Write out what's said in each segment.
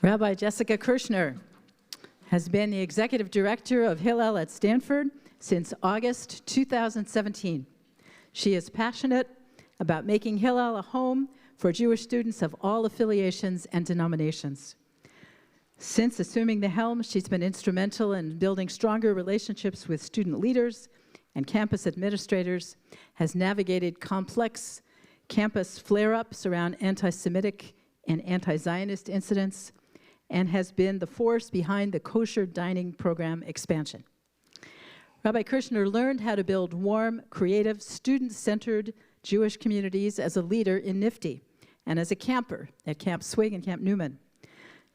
Rabbi Jessica Kirschner has been the executive director of Hillel at Stanford since August 2017. She is passionate about making Hillel a home for Jewish students of all affiliations and denominations. Since assuming the helm, she's been instrumental in building stronger relationships with student leaders and campus administrators, has navigated complex campus flare-ups around anti-Semitic and anti-Zionist incidents, and has been the force behind the kosher dining program expansion. Rabbi Kirschner learned how to build warm, creative, student-centered Jewish communities as a leader in NIFTY and as a camper at Camp Swig and Camp Newman.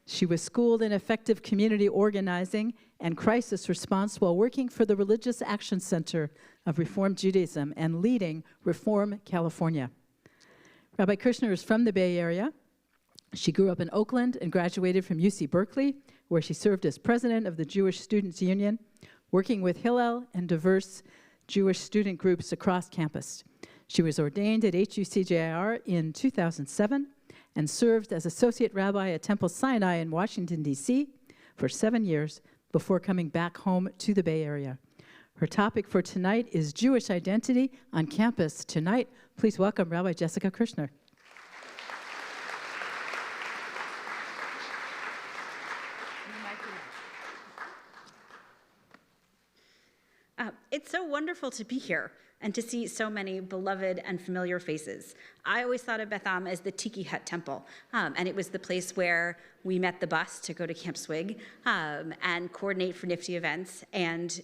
She was schooled in effective community organizing and crisis response while working for the Religious Action Center of Reform Judaism and leading Reform California. Rabbi Kirschner is from the Bay Area. She grew up in Oakland and graduated from UC Berkeley, where she served as president of the Jewish Students' Union, working with Hillel and diverse Jewish student groups across campus. She was ordained at HUCJIR in 2007 and served as associate rabbi at Temple Sinai in Washington, D.C. for 7 years before coming back home to the Bay Area. Her topic for tonight is Jewish identity on campus. Tonight, please welcome Rabbi Jessica Kirschner. It's so wonderful to be here and to see so many beloved and familiar faces. I always thought of Beth Am as the Tiki Hut Temple, and it was the place where we met the bus to go to Camp Swig and coordinate for NIFTY events. And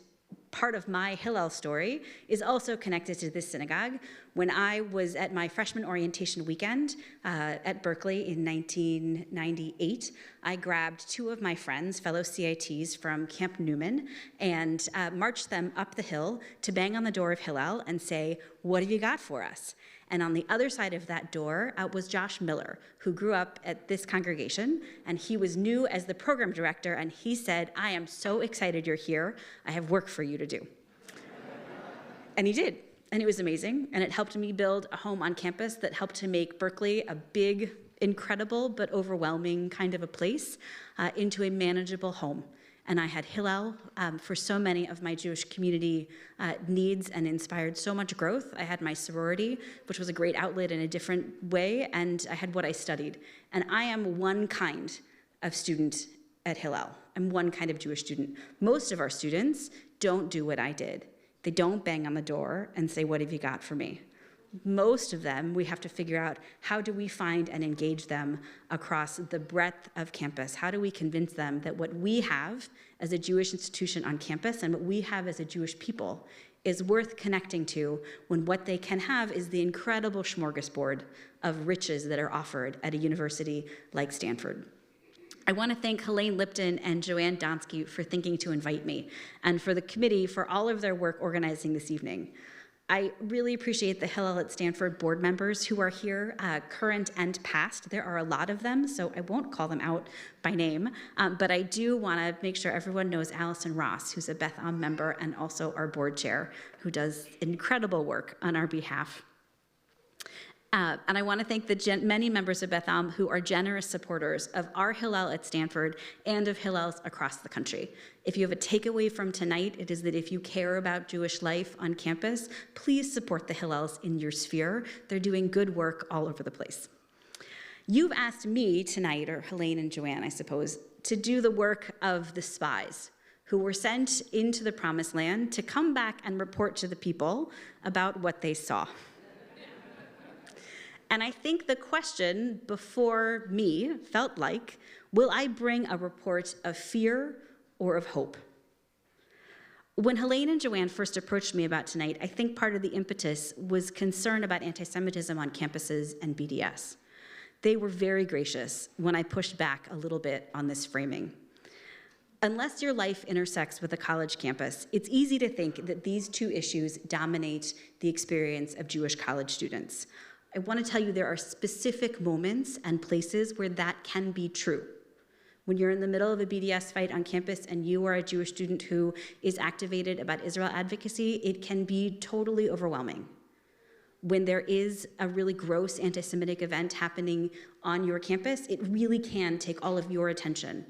part of my Hillel story is also connected to this synagogue. When I was at my freshman orientation weekend at Berkeley in 1998, I grabbed two of my friends, fellow CITs from Camp Newman, and marched them up the hill to bang on the door of Hillel and say, "What have you got for us?" And on the other side of that door was Josh Miller, who grew up at this congregation, and he was new as the program director, and he said, "I am so excited you're here. I have work for you to do." And he did, and it was amazing, and it helped me build a home on campus that helped to make Berkeley a big, incredible, but overwhelming kind of a place into a manageable home. And I had Hillel for so many of my Jewish community needs and inspired so much growth. I had my sorority, which was a great outlet in a different way, and I had what I studied. And I am one kind of student at Hillel. I'm one kind of Jewish student. Most of our students don't do what I did. They don't bang on the door and say, "What have you got for me?" Most of them, we have to figure out how do we find and engage them across the breadth of campus? How do we convince them that what we have as a Jewish institution on campus and what we have as a Jewish people is worth connecting to when what they can have is the incredible smorgasbord of riches that are offered at a university like Stanford? I want to thank Helene Lipton and Joanne Donsky for thinking to invite me, and for the committee for all of their work organizing this evening. I really appreciate the Hillel at Stanford board members who are here, current and past. There are a lot of them, so I won't call them out by name, but I do want to make sure everyone knows Allison Ross, who's a Beth Am member and also our board chair, who does incredible work on our behalf. And I want to thank the many members of Beth Am who are generous supporters of our Hillel at Stanford and of Hillels across the country. If you have a takeaway from tonight, it is that if you care about Jewish life on campus, please support the Hillels in your sphere. They're doing good work all over the place. You've asked me tonight, or Helene and Joanne, I suppose, to do the work of the spies who were sent into the Promised Land to come back and report to the people about what they saw. And I think the question before me felt like, will I bring a report of fear or of hope? When Helene and Joanne first approached me about tonight, I think part of the impetus was concern about anti-Semitism on campuses and BDS. They were very gracious when I pushed back a little bit on this framing. Unless your life intersects with a college campus, it's easy to think that these two issues dominate the experience of Jewish college students. I want to tell you there are specific moments and places where that can be true. When you're in the middle of a BDS fight on campus and you are a Jewish student who is activated about Israel advocacy, it can be totally overwhelming. when there is a really gross anti-Semitic event happening on your campus, it really can take all of your attention.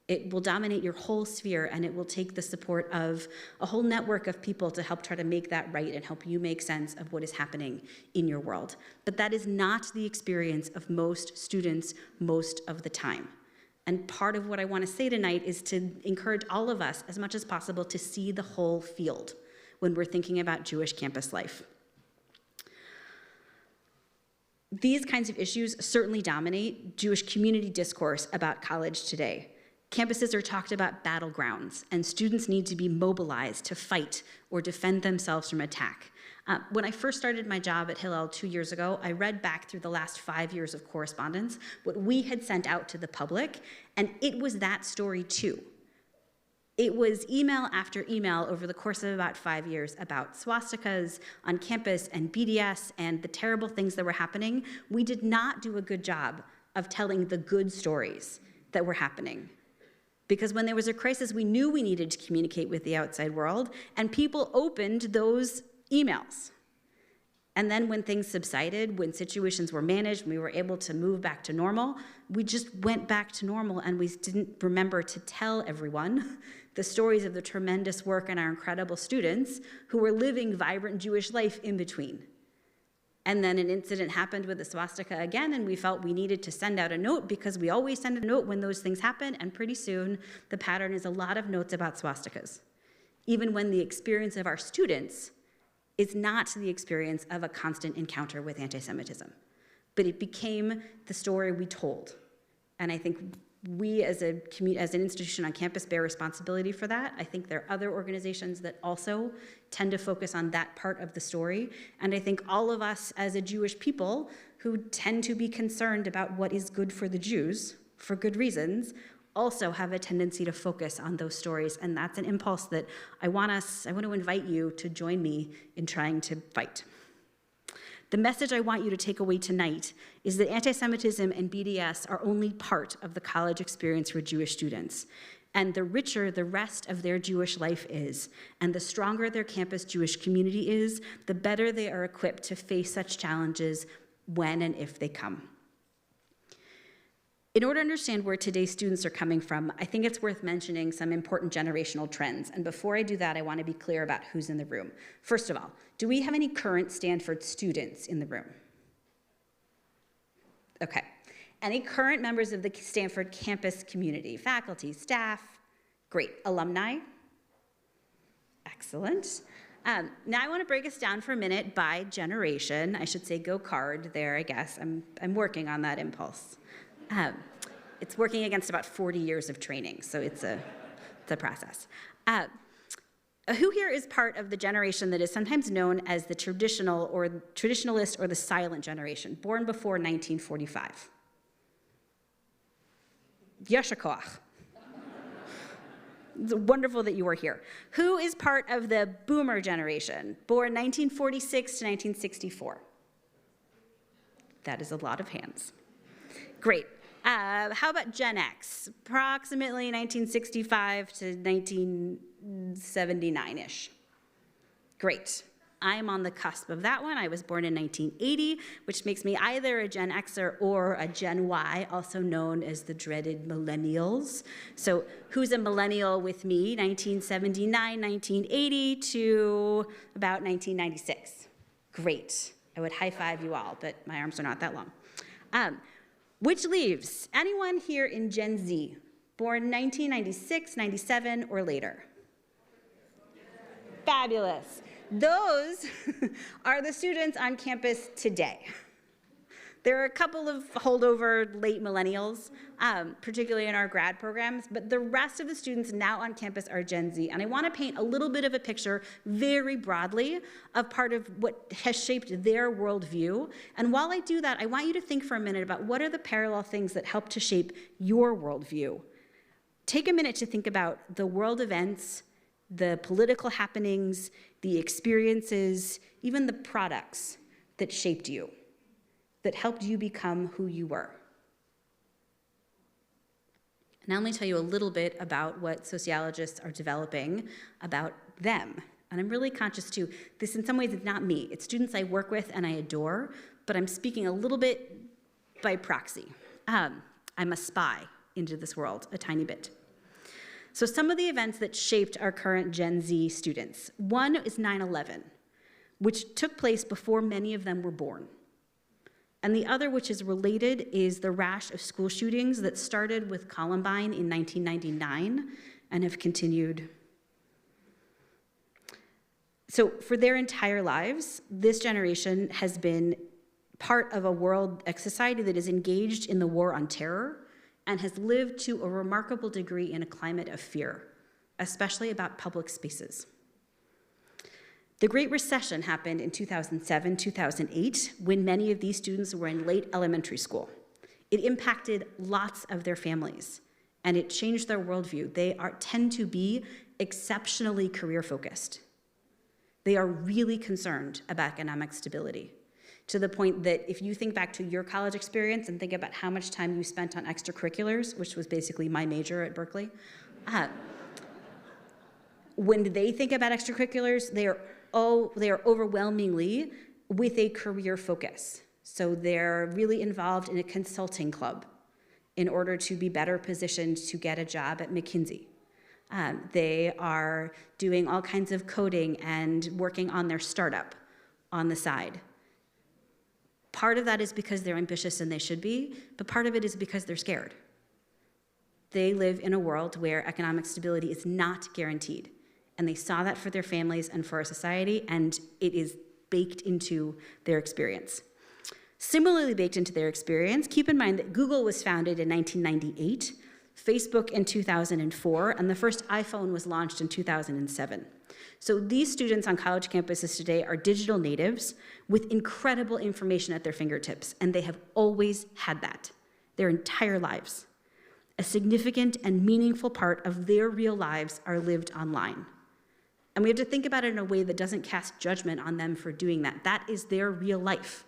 It will dominate your whole sphere, and it will take the support of a whole network of people to help try to make that right and help you make sense of what is happening in your world. But that is not the experience of most students most of the time. And part of what I want to say tonight is to encourage all of us, as much as possible, to see the whole field when we're thinking about Jewish campus life. These kinds of issues certainly dominate Jewish community discourse about college today. Campuses are talked about battlegrounds, and students need to be mobilized to fight or defend themselves from attack. When I first started my job at Hillel 2 years ago, I read back through the last 5 years of correspondence, what we had sent out to the public, and it was that story too. It was email after email over the course of about 5 years about swastikas on campus and BDS and the terrible things that were happening. We did not do a good job of telling the good stories that were happening. Because when there was a crisis, we knew we needed to communicate with the outside world, and people opened those emails. And then when things subsided, when situations were managed, we were able to move back to normal, we just went back to normal, and we didn't remember to tell everyone the stories of the tremendous work and our incredible students who were living vibrant Jewish life in between. And then an incident happened with the swastika again, and we felt we needed to send out a note because we always send a note when those things happen, and pretty soon the pattern is a lot of notes about swastikas, even when the experience of our students is not the experience of a constant encounter with anti-Semitism. But it became the story we told. And I think we as an institution on campus bear responsibility for that. I think there are other organizations that also tend to focus on that part of the story. And I think all of us as a Jewish people who tend to be concerned about what is good for the Jews, for good reasons, also have a tendency to focus on those stories. And that's an impulse that I want to invite you to join me in trying to fight. The message I want you to take away tonight is that anti-Semitism and BDS are only part of the college experience for Jewish students. And the richer the rest of their Jewish life is, and the stronger their campus Jewish community is, the better they are equipped to face such challenges when and if they come. In order to understand where today's students are coming from, I think it's worth mentioning some important generational trends. And before I do that, I want to be clear about who's in the room. First of all, do we have any current Stanford students in the room? Okay. Any current members of the Stanford campus community? Faculty, staff? Great. Alumni? Excellent. Now I want to break us down for a minute by generation. I should say go card there, I guess. I'm working on that impulse. It's working against about 40 years of training, so it's a process. Who here is part of the generation that is sometimes known as the traditionalist or the silent generation, born before 1945? Yasher koach. It's wonderful that you are here. Who is part of the boomer generation, born 1946 to 1964? That is a lot of hands. Great. How about Gen X? Approximately 1965 to 1979-ish. Great. I'm on the cusp of that one. I was born in 1980, which makes me either a Gen Xer or a Gen Y, also known as the dreaded millennials. So who's a millennial with me? 1979, 1980 to about 1996. Great. I would high five you all, but my arms are not that long. Which leaves anyone here in Gen Z, born 1996, 97, or later? Fabulous. Those are the students on campus today. There are a couple of holdover late millennials, particularly in our grad programs, but the rest of the students now on campus are Gen Z. And I want to paint a little bit of a picture very broadly of part of what has shaped their worldview. And while I do that, I want you to think for a minute about what are the parallel things that help to shape your worldview. Take a minute to think about the world events, the political happenings, the experiences, even the products that shaped you, that helped you become who you were. Now let me tell you a little bit about what sociologists are developing about them. And I'm really conscious too, this in some ways is not me. It's students I work with and I adore, but I'm speaking a little bit by proxy. I'm a spy into this world, a tiny bit. So some of the events that shaped our current Gen Z students. One is 9/11, which took place before many of them were born. And the other, which is related, is the rash of school shootings that started with Columbine in 1999 and have continued. So for their entire lives, this generation has been part of a society that is engaged in the war on terror and has lived to a remarkable degree in a climate of fear, especially about public spaces. The Great Recession happened in 2007, 2008, when many of these students were in late elementary school. It impacted lots of their families, and it changed their worldview. They tend to be exceptionally career-focused. They are really concerned about economic stability, to the point that if you think back to your college experience and think about how much time you spent on extracurriculars, which was basically my major at Berkeley, when they think about extracurriculars, they are overwhelmingly with a career focus. So they're really involved in a consulting club in order to be better positioned to get a job at McKinsey. They are doing all kinds of coding and working on their startup on the side. Part of that is because they're ambitious and they should be, but part of it is because they're scared. They live in a world where economic stability is not guaranteed. And they saw that for their families and for our society, and it is baked into their experience. Similarly baked into their experience, keep in mind that Google was founded in 1998, Facebook in 2004, and the first iPhone was launched in 2007. So these students on college campuses today are digital natives with incredible information at their fingertips, and they have always had that their entire lives. A significant and meaningful part of their real lives are lived online. And we have to think about it in a way that doesn't cast judgment on them for doing that. That is their real life.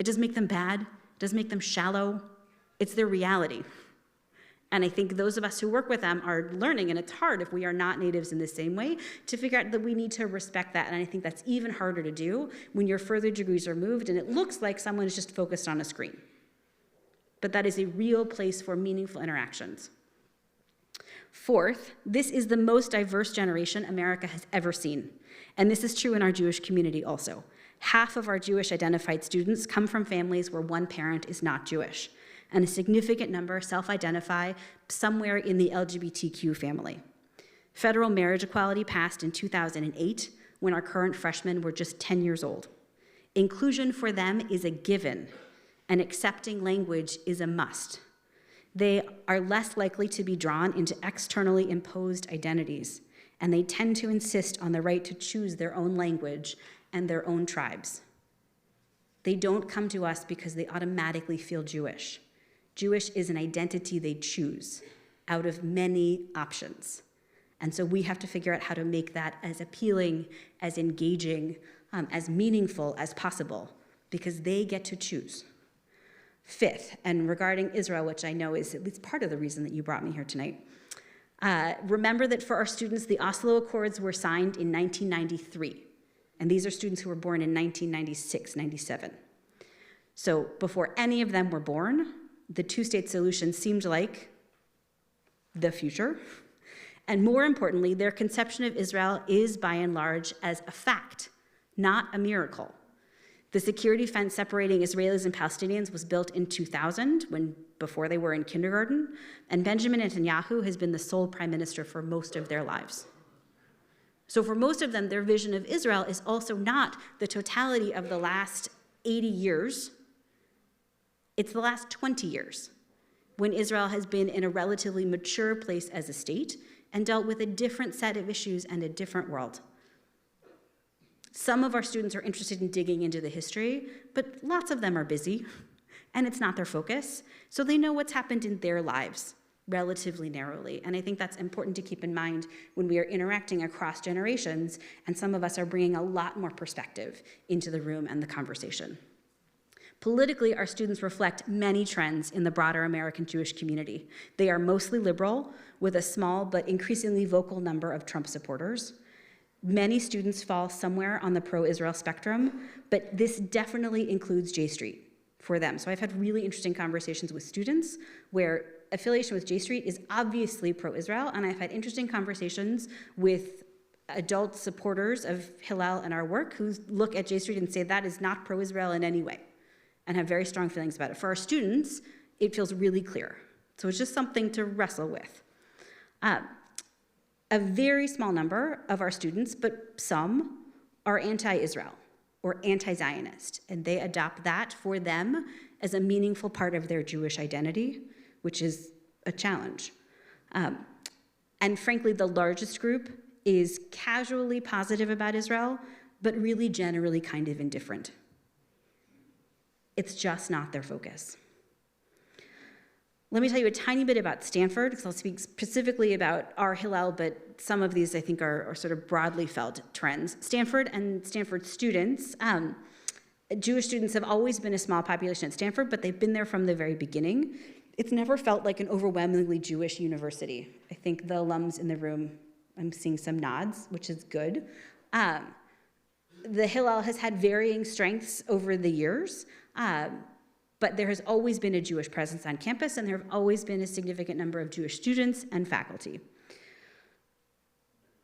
It doesn't make them bad. It doesn't make them shallow. It's their reality. And I think those of us who work with them are learning, and it's hard if we are not natives in the same way, to figure out that we need to respect that. And I think that's even harder to do when your further degrees are moved and it looks like someone is just focused on a screen. But that is a real place for meaningful interactions. Fourth, this is the most diverse generation America has ever seen. And this is true in our Jewish community also. Half of our Jewish-identified students come from families where one parent is not Jewish, and a significant number self-identify somewhere in the LGBTQ family. Federal marriage equality passed in 2008 when our current freshmen were just 10 years old. Inclusion for them is a given, and accepting language is a must. They are less likely to be drawn into externally imposed identities, and they tend to insist on the right to choose their own language and their own tribes. They don't come to us because they automatically feel Jewish. Jewish is an identity they choose out of many options. And so we have to figure out how to make that as appealing, as engaging, as meaningful as possible, because they get to choose. Fifth, and regarding Israel, which I know is at least part of the reason that you brought me here tonight, remember that for our students, the Oslo Accords were signed in 1993. And these are students who were born in 1996, 97. So before any of them were born, the two-state solution seemed like the future. And more importantly, their conception of Israel is, by and large, as a fact, not a miracle. The security fence separating Israelis and Palestinians was built in 2000, before they were in kindergarten, and Benjamin Netanyahu has been the sole prime minister for most of their lives. So for most of them, their vision of Israel is also not the totality of the last 80 years. It's the last 20 years, when Israel has been in a relatively mature place as a state and dealt with a different set of issues and a different world. Some of our students are interested in digging into the history, but lots of them are busy, and it's not their focus, so they know what's happened in their lives relatively narrowly. And I think that's important to keep in mind when we are interacting across generations, and some of us are bringing a lot more perspective into the room and the conversation. Politically, our students reflect many trends in the broader American Jewish community. They are mostly liberal, with a small but increasingly vocal number of Trump supporters. Many students fall somewhere on the pro-Israel spectrum, but this definitely includes J Street for them. So I've had really interesting conversations with students where affiliation with J Street is obviously pro-Israel, and I've had interesting conversations with adult supporters of Hillel and our work who look at J Street and say that is not pro-Israel in any way, and have very strong feelings about it. For our students, it feels really clear. So it's just something to wrestle with. A very small number of our students, but some, are anti-Israel or anti-Zionist, and they adopt that for them as a meaningful part of their Jewish identity, which is a challenge. And frankly, the largest group is casually positive about Israel, but really generally kind of indifferent. It's just not their focus. Let me tell you a tiny bit about Stanford, because I'll speak specifically about our Hillel, but some of these I think are sort of broadly felt trends. Stanford and Stanford students, Jewish students have always been a small population at Stanford, but they've been there from the very beginning. It's never felt like an overwhelmingly Jewish university. I think the alums in the room, I'm seeing some nods, which is good. The Hillel has had varying strengths over the years, but there has always been a Jewish presence on campus, and there have always been a significant number of Jewish students and faculty.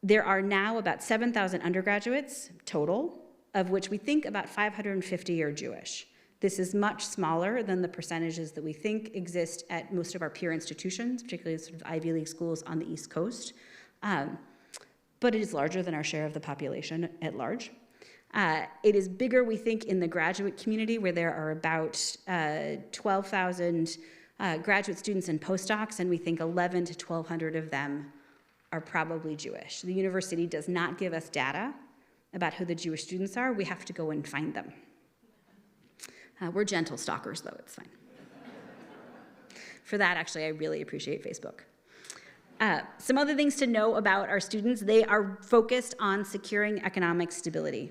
There are now about 7,000 undergraduates total, of which we think about 550 are Jewish. This is much smaller than the percentages that we think exist at most of our peer institutions, particularly sort of Ivy League schools on the East Coast. But it is larger than our share of the population at large. It is bigger, we think, in the graduate community, where there are about 12,000 graduate students and postdocs, and we think 1,100 to 1,200 of them are probably Jewish. The university does not give us data about who the Jewish students are. We have to go and find them. We're gentle stalkers, though. It's fine. For that, actually, I really appreciate Facebook. Some other things to know about our students: they are focused on securing economic stability.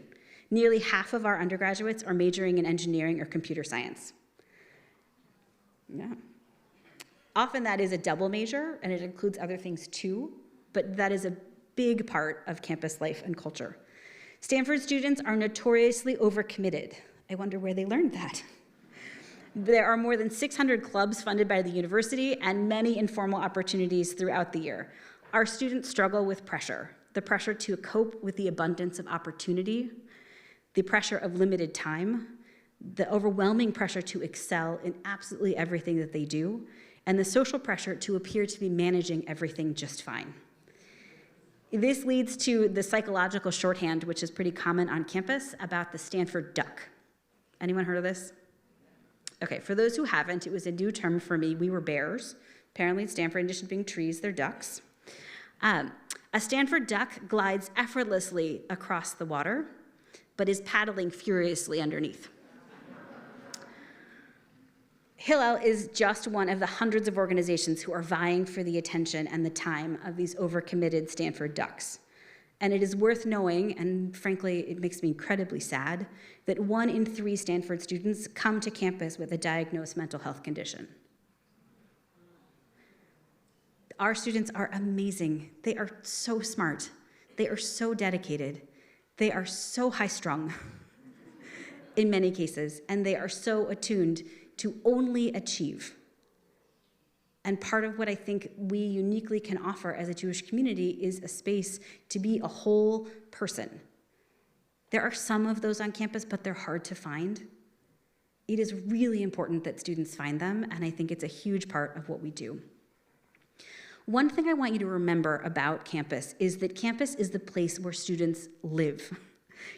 Nearly half of our undergraduates are majoring in engineering or computer science. Yeah. Often that is a double major, and it includes other things too, but that is a big part of campus life and culture. Stanford students are notoriously overcommitted. I wonder where they learned that. There are more than 600 clubs funded by the university and many informal opportunities throughout the year. Our students struggle with pressure, the pressure to cope with the abundance of opportunity, the pressure of limited time, the overwhelming pressure to excel in absolutely everything that they do, and the social pressure to appear to be managing everything just fine. This leads to the psychological shorthand, which is pretty common on campus, about the Stanford duck. Anyone heard of this? Okay, for those who haven't, it was a new term for me. We were bears. Apparently at Stanford, in addition to being trees, they're ducks. A Stanford duck glides effortlessly across the water, but is paddling furiously underneath. Hillel is just one of the hundreds of organizations who are vying for the attention and the time of these overcommitted Stanford ducks. And it is worth knowing, and frankly, it makes me incredibly sad, that 1 in 3 Stanford students come to campus with a diagnosed mental health condition. Our students are amazing. They are so smart. They are so dedicated. They are so high-strung in many cases, and they are so attuned to only achieve. And part of what I think we uniquely can offer as a Jewish community is a space to be a whole person. There are some of those on campus, but they're hard to find. It is really important that students find them, and I think it's a huge part of what we do. One thing I want you to remember about campus is that campus is the place where students live.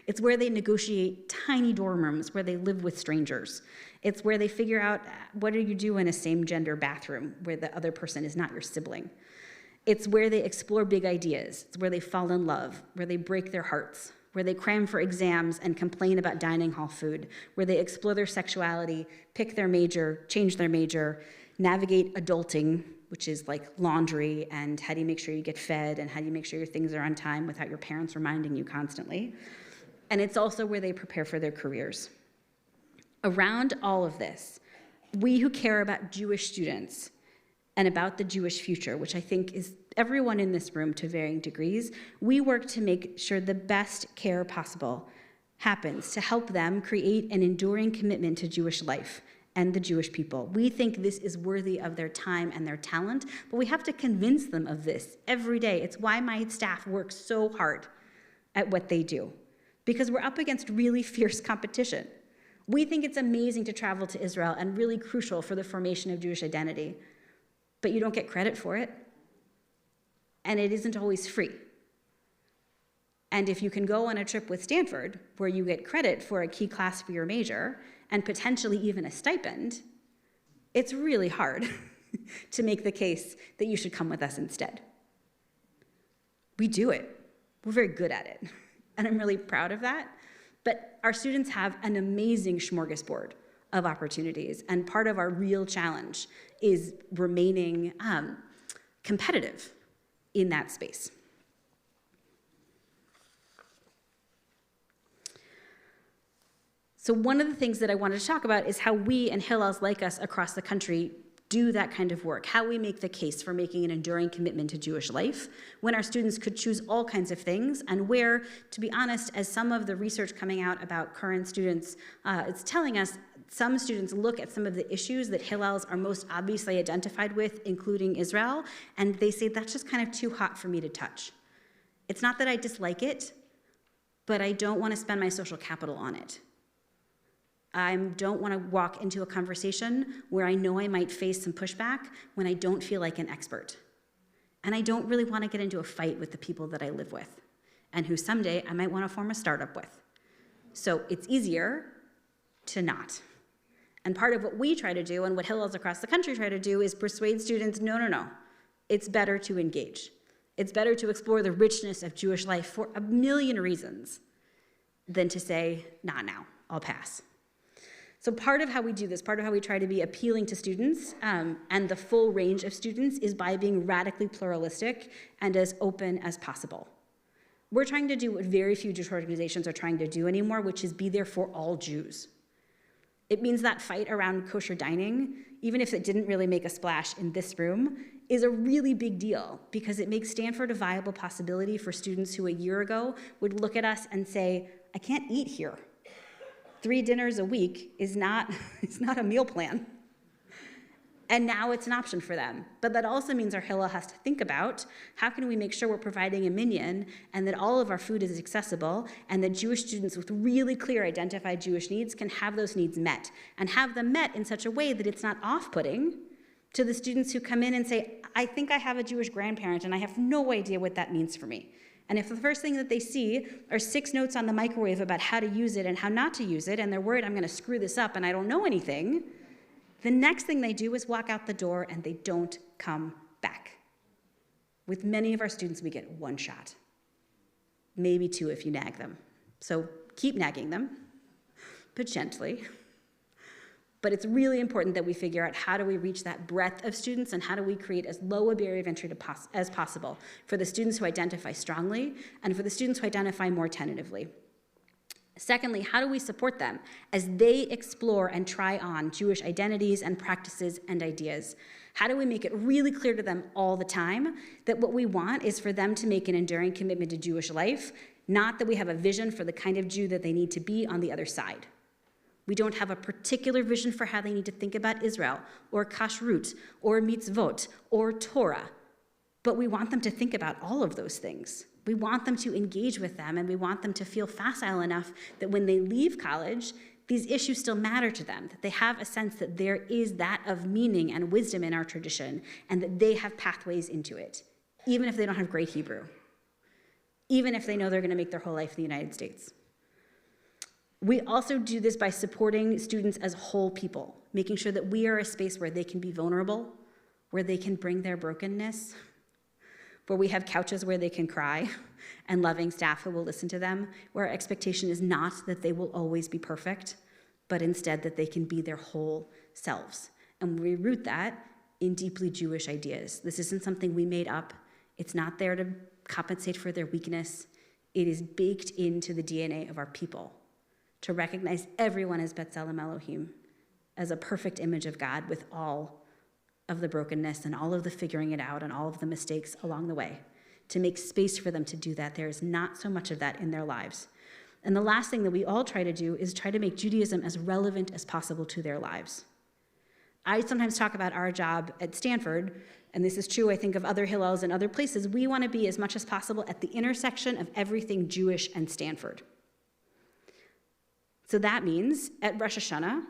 It's where they negotiate tiny dorm rooms, where they live with strangers. It's where they figure out, what do you do in a same-gender bathroom where the other person is not your sibling? It's where they explore big ideas. It's where they fall in love, where they break their hearts, where they cram for exams and complain about dining hall food, where they explore their sexuality, pick their major, change their major, navigate adulting, which is like laundry and how do you make sure you get fed and how do you make sure your things are on time without your parents reminding you constantly. And it's also where they prepare for their careers. Around all of this, we who care about Jewish students and about the Jewish future, which I think is everyone in this room to varying degrees, we work to make sure the best care possible happens to help them create an enduring commitment to Jewish life and the Jewish people. We think this is worthy of their time and their talent, but we have to convince them of this every day. It's why my staff works so hard at what they do, because we're up against really fierce competition. We think it's amazing to travel to Israel and really crucial for the formation of Jewish identity, but you don't get credit for it, and it isn't always free. And if you can go on a trip with Stanford, where you get credit for a key class for your major, and potentially even a stipend, it's really hard to make the case that you should come with us instead. We do it. We're very good at it, and I'm really proud of that. But our students have an amazing smorgasbord of opportunities, and part of our real challenge is remaining competitive in that space. So one of the things that I wanted to talk about is how we and Hillels like us across the country do that kind of work, how we make the case for making an enduring commitment to Jewish life when our students could choose all kinds of things, and where, to be honest, as some of the research coming out about current students, it's telling us some students look at some of the issues that Hillels are most obviously identified with, including Israel, and they say that's just kind of too hot for me to touch. It's not that I dislike it, but I don't want to spend my social capital on it. I don't want to walk into a conversation where I know I might face some pushback when I don't feel like an expert. And I don't really want to get into a fight with the people that I live with and who someday I might want to form a startup with. So it's easier to not. And part of what we try to do and what Hillels across the country try to do is persuade students, no. It's better to engage. It's better to explore the richness of Jewish life for a million reasons than to say, nah, now, I'll pass. So part of how we do this, part of how we try to be appealing to students and the full range of students is by being radically pluralistic and as open as possible. We're trying to do what very few Jewish organizations are trying to do anymore, which is be there for all Jews. It means that fight around kosher dining, even if it didn't really make a splash in this room, is a really big deal because it makes Stanford a viable possibility for students who a year ago would look at us and say, I can't eat here. 3 dinners a week is not a meal plan. And now it's an option for them. But that also means our Hillel has to think about how can we make sure we're providing a minyan and that all of our food is accessible and that Jewish students with really clear identified Jewish needs can have those needs met and have them met in such a way that it's not off-putting to the students who come in and say, I think I have a Jewish grandparent and I have no idea what that means for me. And if the first thing that they see are 6 notes on the microwave about how to use it and how not to use it, and they're worried I'm going to screw this up and I don't know anything, the next thing they do is walk out the door and they don't come back. With many of our students, we get 1 shot, maybe 2 if you nag them. So keep nagging them, but gently. But it's really important that we figure out how do we reach that breadth of students and how do we create as low a barrier of entry as possible for the students who identify strongly and for the students who identify more tentatively. Secondly, how do we support them as they explore and try on Jewish identities and practices and ideas? How do we make it really clear to them all the time that what we want is for them to make an enduring commitment to Jewish life, not that we have a vision for the kind of Jew that they need to be on the other side? We don't have a particular vision for how they need to think about Israel, or kashrut, or mitzvot, or Torah. But we want them to think about all of those things. We want them to engage with them, and we want them to feel facile enough that when they leave college, these issues still matter to them, that they have a sense that there is that of meaning and wisdom in our tradition, and that they have pathways into it, even if they don't have great Hebrew, even if they know they're going to make their whole life in the United States. We also do this by supporting students as whole people, making sure that we are a space where they can be vulnerable, where they can bring their brokenness, where we have couches where they can cry, and loving staff who will listen to them, where our expectation is not that they will always be perfect, but instead that they can be their whole selves. And we root that in deeply Jewish ideas. This isn't something we made up. It's not there to compensate for their weakness. It is baked into the DNA of our people, to recognize everyone as B'Tselem Elohim, as a perfect image of God with all of the brokenness and all of the figuring it out and all of the mistakes along the way, to make space for them to do that. There is not so much of that in their lives. And the last thing that we all try to do is try to make Judaism as relevant as possible to their lives. I sometimes talk about our job at Stanford, and this is true, I think, of other Hillels and other places. We want to be, as much as possible, at the intersection of everything Jewish and Stanford. So that means at Rosh Hashanah,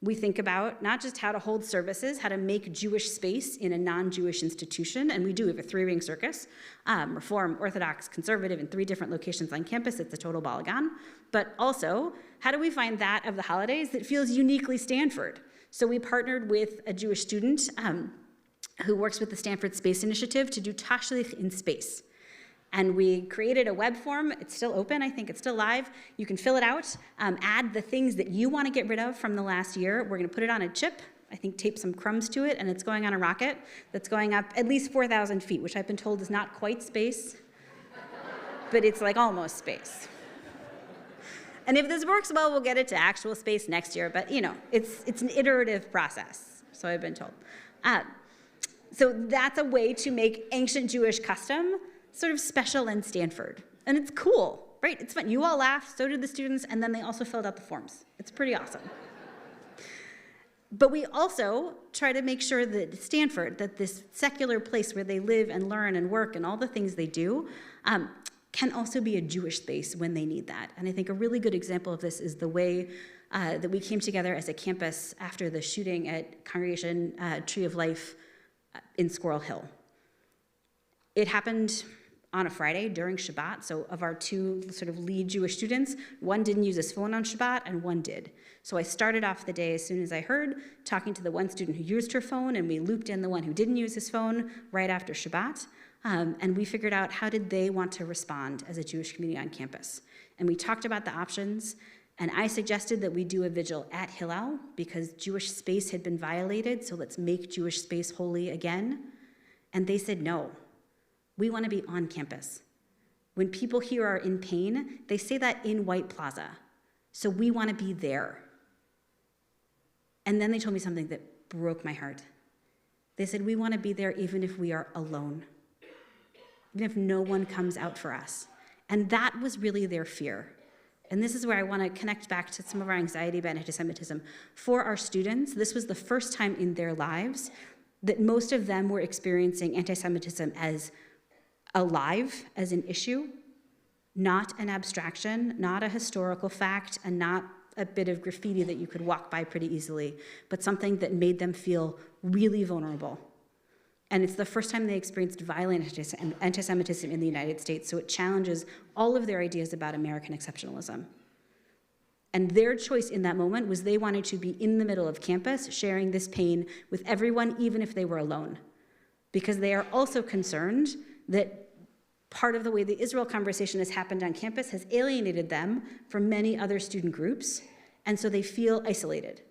we think about not just how to hold services, how to make Jewish space in a non-Jewish institution, and we do have a three-ring circus, Reform, Orthodox, Conservative, in 3 different locations on campus. It's a total balagan. But also, how do we find that of the holidays that feels uniquely Stanford? So we partnered with a Jewish student who works with the Stanford Space Initiative to do Tashlich in space. And we created a web form. It's still open. I think it's still live. You can fill it out, add the things that you want to get rid of from the last year. We're going to put it on a chip, I think tape some crumbs to it, and it's going on a rocket that's going up at least 4,000 feet, which I've been told is not quite space, but it's like almost space. And if this works well, we'll get it to actual space next year. But, it's an iterative process, so I've been told. So that's a way to make ancient Jewish custom sort of special in Stanford. And it's cool, right? It's fun. You all laughed, so did the students, and then they also filled out the forms. It's pretty awesome. But we also try to make sure that Stanford, that this secular place where they live and learn and work and all the things they do, can also be a Jewish space when they need that. And I think a really good example of this is the way that we came together as a campus after the shooting at Congregation Tree of Life in Squirrel Hill. It happened on a Friday during Shabbat. So of our 2 sort of lead Jewish students, one didn't use his phone on Shabbat and one did. So I started off the day as soon as I heard, talking to the one student who used her phone, and we looped in the one who didn't use his phone right after Shabbat. And we figured out how did they want to respond as a Jewish community on campus. And we talked about the options, and I suggested that we do a vigil at Hillel because Jewish space had been violated, so let's make Jewish space holy again. And they said no. We want to be on campus. When people here are in pain, they say that in White Plaza. So we want to be there. And then they told me something that broke my heart. They said, we want to be there even if we are alone, even if no one comes out for us. And that was really their fear. And this is where I want to connect back to some of our anxiety about anti-Semitism. For our students, this was the first time in their lives that most of them were experiencing anti-Semitism as alive, as an issue, not an abstraction, not a historical fact, and not a bit of graffiti that you could walk by pretty easily, but something that made them feel really vulnerable. And it's the first time they experienced violent anti-Semitism in the United States, so it challenges all of their ideas about American exceptionalism. And their choice in that moment was they wanted to be in the middle of campus, sharing this pain with everyone, even if they were alone, because they are also concerned that part of the way the Israel conversation has happened on campus has alienated them from many other student groups, and so they feel isolated.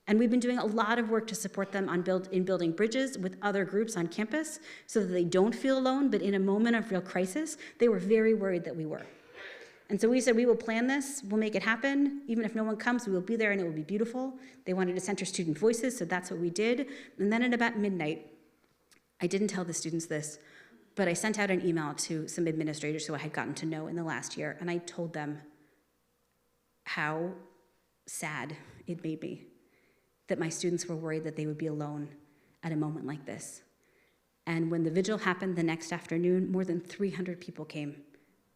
And we've been doing a lot of work to support them in building bridges with other groups on campus so that they don't feel alone, but in a moment of real crisis, they were very worried that we were. And so we said, we will plan this, we'll make it happen. Even if no one comes, we will be there and it will be beautiful. They wanted to center student voices, so that's what we did. And then at about midnight, I didn't tell the students this, but I sent out an email to some administrators who I had gotten to know in the last year, and I told them how sad it made me that my students were worried that they would be alone at a moment like this. And when the vigil happened the next afternoon, more than 300 people came.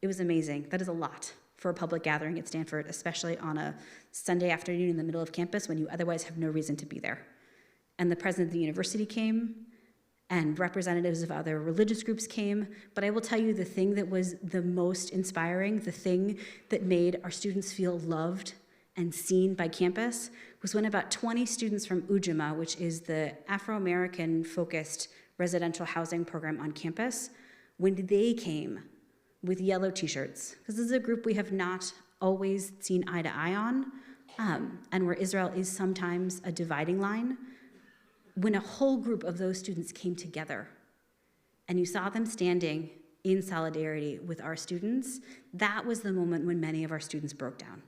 It was amazing. That is a lot for a public gathering at Stanford, especially on a Sunday afternoon in the middle of campus when you otherwise have no reason to be there. And the president of the university came, and representatives of other religious groups came. But I will tell you the thing that was the most inspiring, the thing that made our students feel loved and seen by campus, was when about 20 students from Ujima, which is the Afro-American focused residential housing program on campus, when they came with yellow t-shirts, because this is a group we have not always seen eye to eye on, and where Israel is sometimes a dividing line. When a whole group of those students came together and you saw them standing in solidarity with our students, that was the moment when many of our students broke down.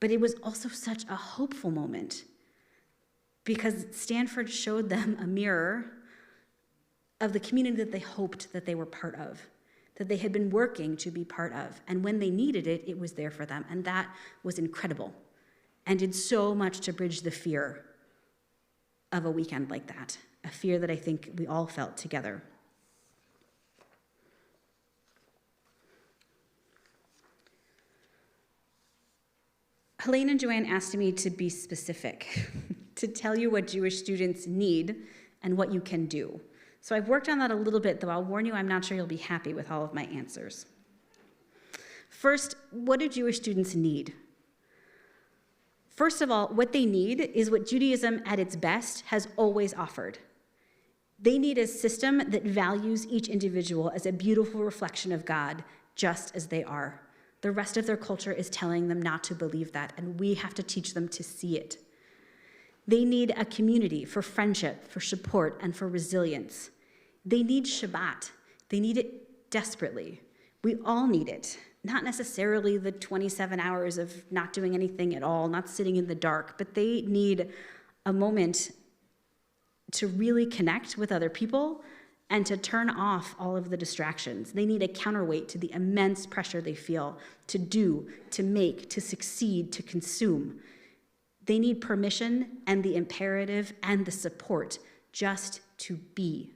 But it was also such a hopeful moment because Stanford showed them a mirror of the community that they hoped that they were part of, that they had been working to be part of. And when they needed it, it was there for them. And that was incredible and did so much to bridge the fear of a weekend like that, a fear that I think we all felt together. Helene and Joanne asked me to be specific, to tell you what Jewish students need and what you can do. So I've worked on that a little bit, though I'll warn you, I'm not sure you'll be happy with all of my answers. First, what do Jewish students need? First of all, what they need is what Judaism at its best has always offered. They need a system that values each individual as a beautiful reflection of God, just as they are. The rest of their culture is telling them not to believe that, and we have to teach them to see it. They need a community for friendship, for support, and for resilience. They need Shabbat. They need it desperately. We all need it. Not necessarily the 27 hours of not doing anything at all, not sitting in the dark, but they need a moment to really connect with other people and to turn off all of the distractions. They need a counterweight to the immense pressure they feel to do, to make, to succeed, to consume. They need permission and the imperative and the support just to be.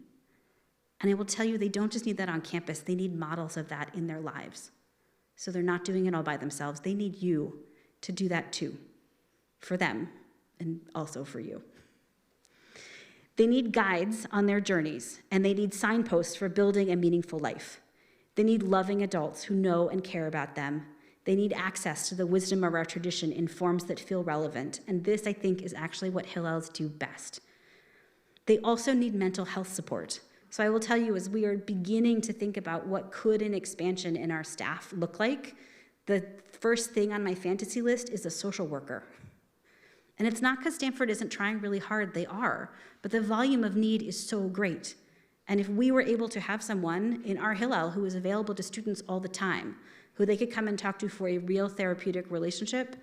And I will tell you, they don't just need that on campus, they need models of that in their lives. So they're not doing it all by themselves. They need you to do that too, for them and also for you. They need guides on their journeys, and they need signposts for building a meaningful life. They need loving adults who know and care about them. They need access to the wisdom of our tradition in forms that feel relevant, and this, I think, is actually what Hillels do best. They also need mental health support. So I will tell you, as we are beginning to think about what could an expansion in our staff look like, the first thing on my fantasy list is a social worker. And it's not because Stanford isn't trying really hard, they are, but the volume of need is so great. And if we were able to have someone in our Hillel who is available to students all the time, who they could come and talk to for a real therapeutic relationship,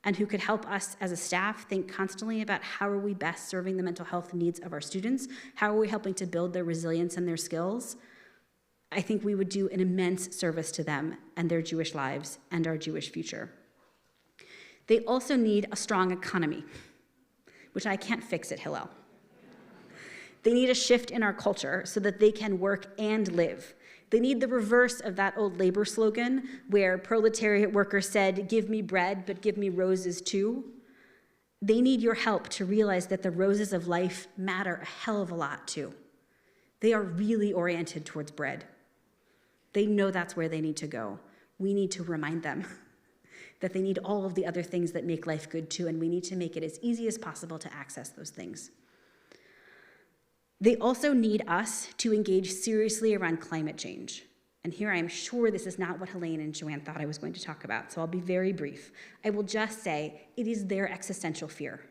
and who could help us as a staff think constantly about how are we best serving the mental health needs of our students, how are we helping to build their resilience and their skills, I think we would do an immense service to them and their Jewish lives and our Jewish future. They also need a strong economy, which I can't fix at Hillel. They need a shift in our culture so that they can work and live. They need the reverse of that old labor slogan where proletariat workers said, "Give me bread, but give me roses too." They need your help to realize that the roses of life matter a hell of a lot too. They are really oriented towards bread. They know that's where they need to go. We need to remind them that they need all of the other things that make life good too, and we need to make it as easy as possible to access those things. They also need us to engage seriously around climate change. And here I am sure this is not what Helene and Joanne thought I was going to talk about, so I'll be very brief. I will just say it is their existential fear.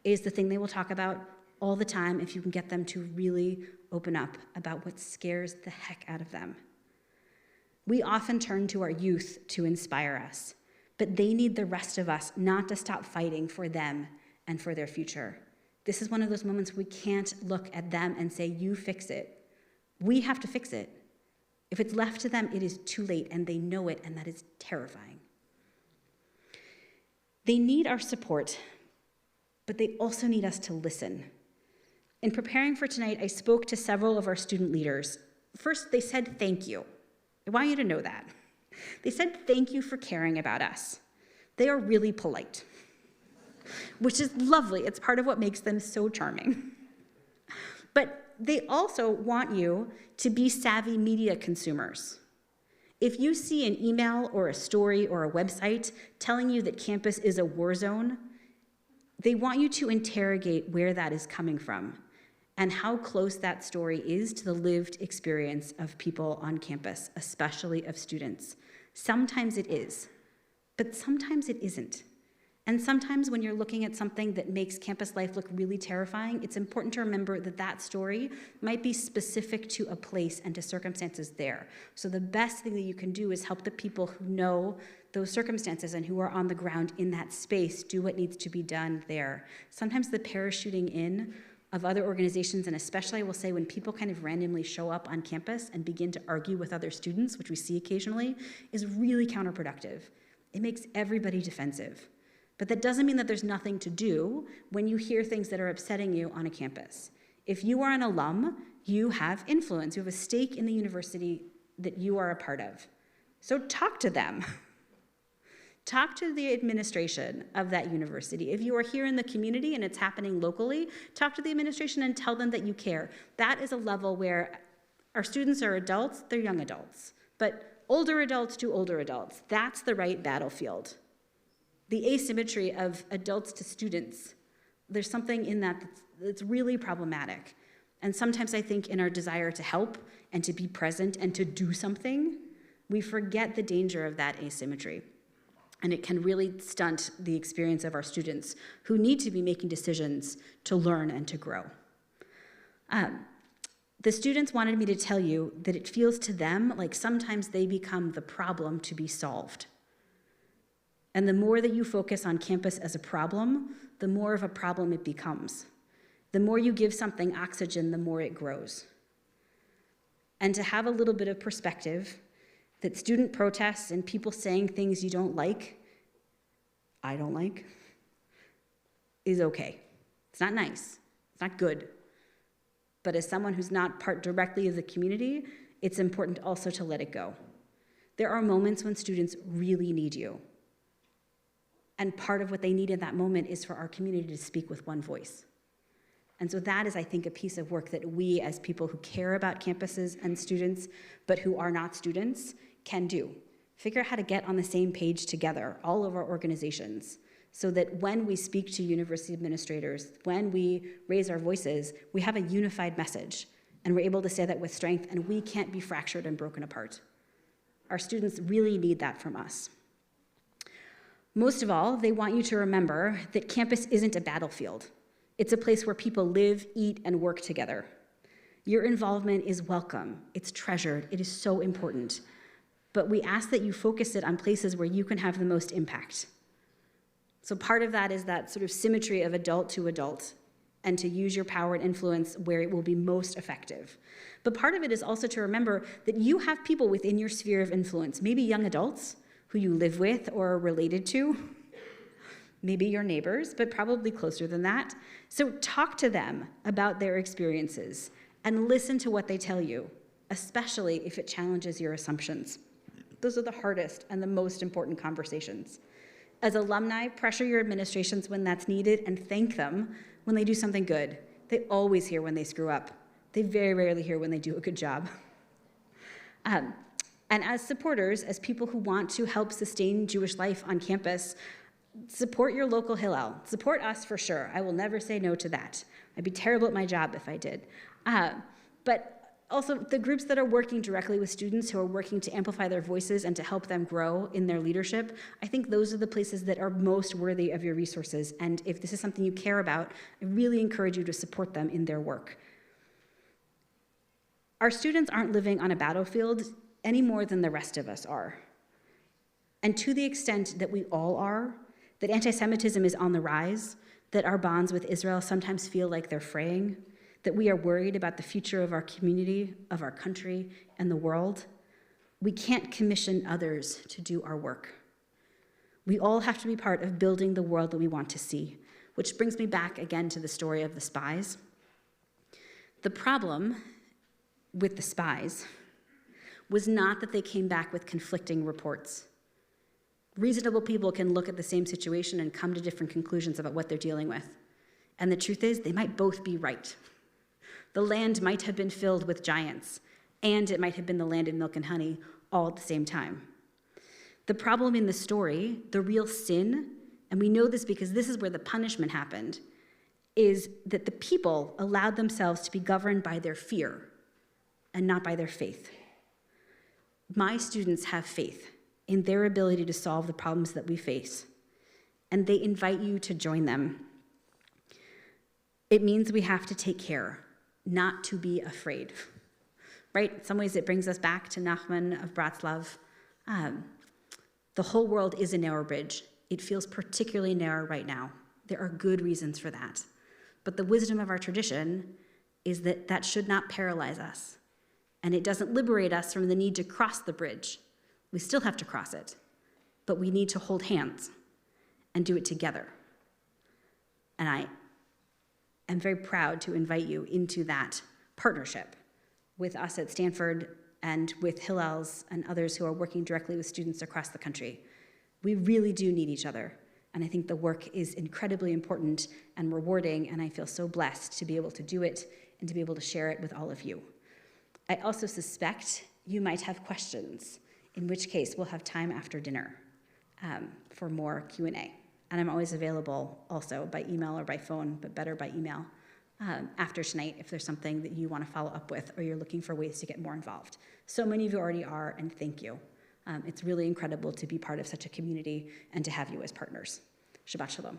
It is the thing they will talk about all the time if you can get them to really open up about what scares the heck out of them. We often turn to our youth to inspire us, but they need the rest of us not to stop fighting for them and for their future. This is one of those moments we can't look at them and say, you fix it. We have to fix it. If it's left to them, it is too late, and they know it, and that is terrifying. They need our support, but they also need us to listen. In preparing for tonight, I spoke to several of our student leaders. First, they said thank you. I want you to know that. They said thank you for caring about us. They are really polite, which is lovely. It's part of what makes them so charming. But they also want you to be savvy media consumers. If you see an email or a story or a website telling you that campus is a war zone, they want you to interrogate where that is coming from and how close that story is to the lived experience of people on campus, especially of students. Sometimes it is, but sometimes it isn't. And sometimes when you're looking at something that makes campus life look really terrifying, it's important to remember that that story might be specific to a place and to circumstances there. So the best thing that you can do is help the people who know those circumstances and who are on the ground in that space do what needs to be done there. Sometimes the parachuting in of other organizations, and especially I will say when people kind of randomly show up on campus and begin to argue with other students, which we see occasionally, is really counterproductive. It makes everybody defensive. But that doesn't mean that there's nothing to do when you hear things that are upsetting you on a campus. If you are an alum, you have influence. You have a stake in the university that you are a part of. So talk to them. Talk to the administration of that university. If you are here in the community and it's happening locally, talk to the administration and tell them that you care. That is a level where our students are adults, they're young adults. But older adults to older adults, that's the right battlefield. The asymmetry of adults to students, there's something in that that's really problematic. And sometimes I think in our desire to help and to be present and to do something, we forget the danger of that asymmetry. And it can really stunt the experience of our students who need to be making decisions to learn and to grow. The students wanted me to tell you that it feels to them like sometimes they become the problem to be solved. And the more that you focus on campus as a problem, the more of a problem it becomes. The more you give something oxygen, the more it grows. And to have a little bit of perspective, that student protests and people saying things you don't like, I don't like, is okay. It's not nice. It's not good. But as someone who's not part directly of the community, it's important also to let it go. There are moments when students really need you. And part of what they need in that moment is for our community to speak with one voice. And so that is, I think, a piece of work that we as people who care about campuses and students, but who are not students, can do. Figure out how to get on the same page together, all of our organizations, so that when we speak to university administrators, when we raise our voices, we have a unified message, and we're able to say that with strength, and we can't be fractured and broken apart. Our students really need that from us. Most of all, they want you to remember that campus isn't a battlefield. It's a place where people live, eat, and work together. Your involvement is welcome. It's treasured. It is so important. But we ask that you focus it on places where you can have the most impact. So part of that is that sort of symmetry of adult to adult, and to use your power and influence where it will be most effective. But part of it is also to remember that you have people within your sphere of influence, maybe young adults who you live with or are related to, maybe your neighbors, but probably closer than that. So talk to them about their experiences and listen to what they tell you, especially if it challenges your assumptions. Those are the hardest and the most important conversations. As alumni, pressure your administrations when that's needed and thank them when they do something good. They always hear when they screw up. They very rarely hear when they do a good job. And as supporters, as people who want to help sustain Jewish life on campus, support your local Hillel. Support us for sure. I will never say no to that. I'd be terrible at my job if I did. But also the groups that are working directly with students who are working to amplify their voices and to help them grow in their leadership, I think those are the places that are most worthy of your resources. And if this is something you care about, I really encourage you to support them in their work. Our students aren't living on a battlefield any more than the rest of us are. And to the extent that we all are, that anti-Semitism is on the rise, that our bonds with Israel sometimes feel like they're fraying, that we are worried about the future of our community, of our country, and the world, we can't commission others to do our work. We all have to be part of building the world that we want to see, which brings me back again to the story of the spies. The problem with the spies was not that they came back with conflicting reports. Reasonable people can look at the same situation and come to different conclusions about what they're dealing with. And the truth is, they might both be right. The land might have been filled with giants, and it might have been the land of milk and honey all at the same time. The problem in the story, the real sin, and we know this because this is where the punishment happened, is that the people allowed themselves to be governed by their fear and not by their faith. My students have faith in their ability to solve the problems that we face, and they invite you to join them. It means we have to take care, not to be afraid, right? In some ways it brings us back to Nachman of Bratslav. The whole world is a narrow bridge. It feels particularly narrow right now. There are good reasons for that. But the wisdom of our tradition is that that should not paralyze us. And it doesn't liberate us from the need to cross the bridge. We still have to cross it, but we need to hold hands and do it together. And I am very proud to invite you into that partnership with us at Stanford and with Hillel's and others who are working directly with students across the country. We really do need each other. And I think the work is incredibly important and rewarding, and I feel so blessed to be able to do it and to be able to share it with all of you. I also suspect you might have questions, in which case we'll have time after dinner for more Q&A. And I'm always available also by email or by phone, but better by email, after tonight if there's something that you want to follow up with or you're looking for ways to get more involved. So many of you already are, and thank you. It's really incredible to be part of such a community and to have you as partners. Shabbat Shalom.